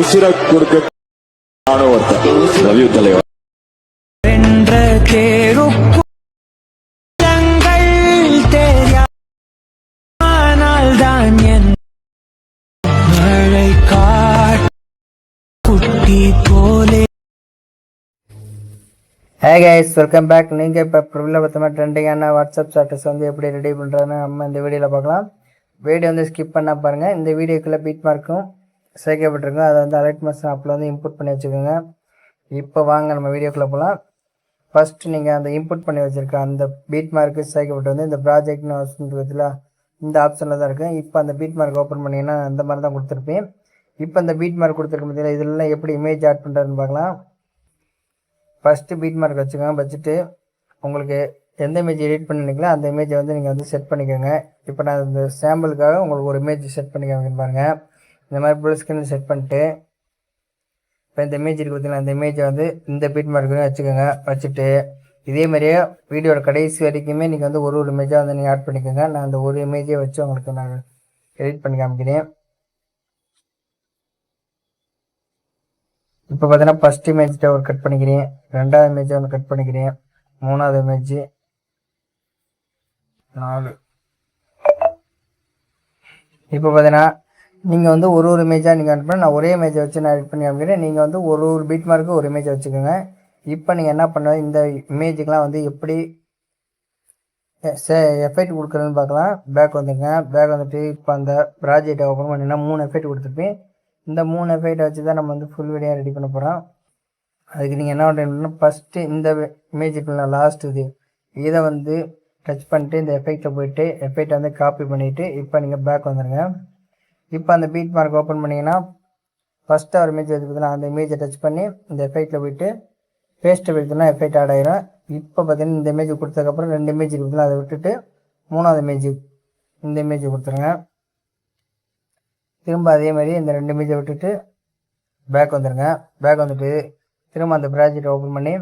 உசிர கொடுக்க தலைவர் hey guys, welcome back. நீங்கள் இப்போ பிரபலபத்தமாக ட்ரெண்டிங்கான வாட்ஸ்அப் ஸ்டேட்டஸ் வந்து எப்படி ரெடி பண்ணுறதுன்னு நம்ம இந்த வீடியோவில் பார்க்கலாம். வீடியோ வந்து ஸ்கிப் பண்ணால் பாருங்கள். இந்த வீடியோக்குள்ளே பீட் மார்க்கும் சேர்க்கப்பட்டிருக்கும். அதை வந்து அலர்ட் மாஸ்டர் ஆப்பில் வந்து இன்புட் பண்ணி வச்சுக்கோங்க. இப்போ வாங்க நம்ம வீடியோக்குள்ளே போகலாம். ஃபஸ்ட்டு நீங்கள் அந்த இன்புட் பண்ணி வச்சுருக்க அந்த பீட் மார்க்கு சேர்க்கப்பட்டு வந்து இந்த ப்ராஜெக்ட்னு வச்சுருக்கிறதுல இந்த ஆப்ஷனில் தான் இருக்குது. இப்போ அந்த பீட் மார்க் ஓப்பன் பண்ணிங்கன்னா அந்த மாதிரி தான் கொடுத்துருப்பேன். இப்போ இந்த பீட் மார்க் கொடுத்துருக்க முடியல, இதெல்லாம் எப்படி இமேஜ் ஆட் பண்ணுறதுன்னு பார்க்கலாம். ஃபஸ்ட்டு பீட் மார்க் வச்சுக்கோங்க. வச்சுட்டு உங்களுக்கு எந்த இமேஜ் எடிட் பண்ணிக்கலாம் அந்த இமேஜை வந்து நீங்கள் வந்து செட் பண்ணிக்கோங்க. இப்போ நான் இந்த சாம்பிளுக்காக உங்களுக்கு ஒரு இமேஜ் செட் பண்ணிக்கோங்க பாருங்கள். இந்த மாதிரி ஃபுல் ஸ்க்ரீன் செட் பண்ணிட்டு இப்போ இந்த இமேஜ் இருக்குது பார்த்தீங்கன்னா அந்த இமேஜை வந்து இந்த பீட் மார்க்கு வச்சுக்கோங்க. வச்சுட்டு இதே மாதிரியே வீடியோட கடைசி வரைக்குமே நீங்கள் வந்து ஒரு இமேஜாக வந்து நீங்கள் ஆட் பண்ணிக்கோங்க. நான் அந்த ஒரு இமேஜை வச்சு உங்களுக்கு நான் எடிட் பண்ணி காமிக்கிறேன். இப்போ பார்த்தீங்கன்னா ஃபஸ்ட் இமேஜ்கிட்ட ஒரு கட் பண்ணிக்கிறேன், ரெண்டாவது இமேஜை ஒன்று கட் பண்ணிக்கிறேன், மூணாவது இமேஜ் 4. இப்போ பார்த்தீங்கன்னா நீங்கள் வந்து ஒரு இமேஜாக நீங்கள் ஆட் பண்ண நான் ஒரே இமேஜை வச்சு நான் எடிட் பண்ணி காமிக்கிறேன். நீங்கள் வந்து ஒரு பீட் மார்க்கு ஒரு இமேஜை வச்சுக்கோங்க. இப்போ நீங்கள் என்ன பண்ணுறது, இந்த இமேஜுக்கெலாம் வந்து எப்படி எஃபெக்ட் கொடுக்குறதுன்னு பார்க்கலாம். பேக் வந்துங்க. பேக் வந்துட்டு இப்போ அந்த ப்ராஜெக்டை ஓப்பன் பண்ணிங்கன்னா 3 எஃபெக்ட் கொடுத்துருப்பேன். இந்த 3 எஃபெக்ட் வச்சு தான் நம்ம வந்து ஃபுல் வீடியோ ரெடி பண்ண போகிறோம். அதுக்கு நீங்கள் என்ன பண்ணுறீங்கன்னா ஃபஸ்ட்டு இந்த இமேஜுக்குள்ள லாஸ்ட் இதை வந்து டச் பண்ணிட்டு இந்த எஃபெக்டை போய்ட்டு எஃபெக்டை வந்து காப்பி பண்ணிவிட்டு இப்போ நீங்கள் பேக் வந்துடுங்க. இப்போ அந்த பீட் மார்க் ஓப்பன் பண்ணிங்கன்னா ஃபஸ்ட்டு ஒரு இமேஜ் வச்சுருக்குதுன்னா அந்த இமேஜை டச் பண்ணி இந்த எஃபெக்டில் போய்ட்டு பேஸ்ட்டை போய்ட்டுனா எஃபெக்ட் ஆட் ஆகிடும். இப்போ பார்த்தீங்கன்னா இந்த இமேஜ் கொடுத்ததுக்கப்புறம் 2 இமேஜ் இருக்குதுன்னா அதை விட்டுட்டு 3வது இமேஜ் இந்த இமேஜ் கொடுத்துருங்க. திரும்ப அதே மாதிரி இந்த 2 இமேஜை விட்டுட்டு பேக் வந்துடுங்க. பேக் வந்துட்டு திரும்ப அந்த ப்ராஜெக்டை ஓப்பன் பண்ணி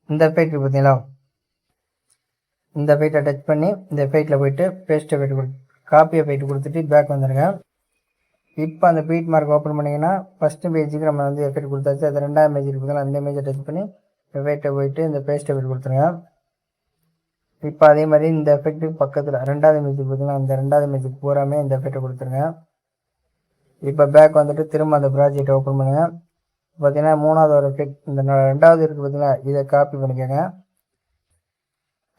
இந்த எஃபெக்ட் பார்த்தீங்களா, இந்த எஃபெக்டை டச் பண்ணி இந்த எஃபெக்டில் போய்ட்டு பேஸ்ட் எஃபெக்ட் காப்பி எஃபெக்ட் கொடுத்துட்டு பேக் வந்துடுங்க. இப்போ அந்த பீட் மார்க் ஓப்பன் பண்ணிங்கன்னா ஃபஸ்ட்டு பேஜுக்கு நம்ம வந்து எஃபெக்ட் கொடுத்தாச்சு. அது 2வது இமேஜ் இருக்குதுங்களா அந்த இமேஜை டச் பண்ணி எஃபெக்டை போய்ட்டு இந்த பேஸ்ட் எஃபெக்ட் கொடுத்துருங்க. இப்போ அதே மாதிரி இந்த எஃபெக்ட்டுக்கு பக்கத்தில் 2வது இமேஜுக்கு பார்த்தீங்கன்னா அந்த 2வது இமேஜுக்கு பூராமே இந்த எஃபெக்டை கொடுத்துருங்க. இப்போ பேக் வந்துட்டு திரும்ப அந்த ப்ராஜெக்டை ஓப்பன் பண்ணுங்க. பார்த்தீங்கன்னா 3வது ஒரு எஃபெக்ட் இந்த 2வது இருக்குது பார்த்தீங்கன்னா இதை காப்பி பண்ணிக்கோங்க.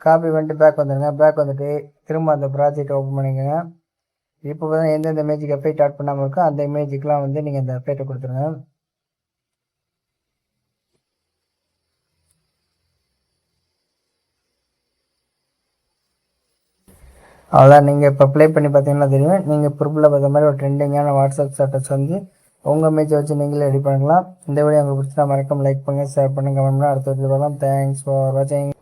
காப்பி பண்ணிட்டு பேக் வந்துடுங்க. பேக் வந்துட்டு திரும்ப அந்த ப்ராஜெக்டை ஓப்பன் பண்ணிக்கோங்க. இப்போ பார்த்தீங்கன்னா எந்தெந்த இமேஜுக்கு எஃபெக்ட் ஆட் பண்ணாமல் இருக்கோ அந்த இமேஜுக்கெலாம் வந்து நீங்கள் இந்த எஃபெக்டை கொடுத்துருங்க. அதான் நீங்கள் இப்போ ப்ளே பண்ணி பார்த்தீங்கன்னா தெரியும். நீங்கள் ப்ரூஃபில் பார்த்த மாதிரி ஒரு ட்ரெண்டிங்கான வாட்ஸ்அப் ஸ்டேட்டஸ் வந்து உங்கள் இமேஜை வச்சு நீங்களே ரெடி பண்ணலாம். இந்த வீடியோ உங்களுக்கு பிடிச்சா மறக்காம லைக் பண்ணுங்கள், ஷேர் பண்ணுங்கள், கமெண்ட் பண்ணுங்கள். அடுத்த வீடியோ பார்க்கலாம். தேங்க்ஸ் ஃபார் வாட்சிங்.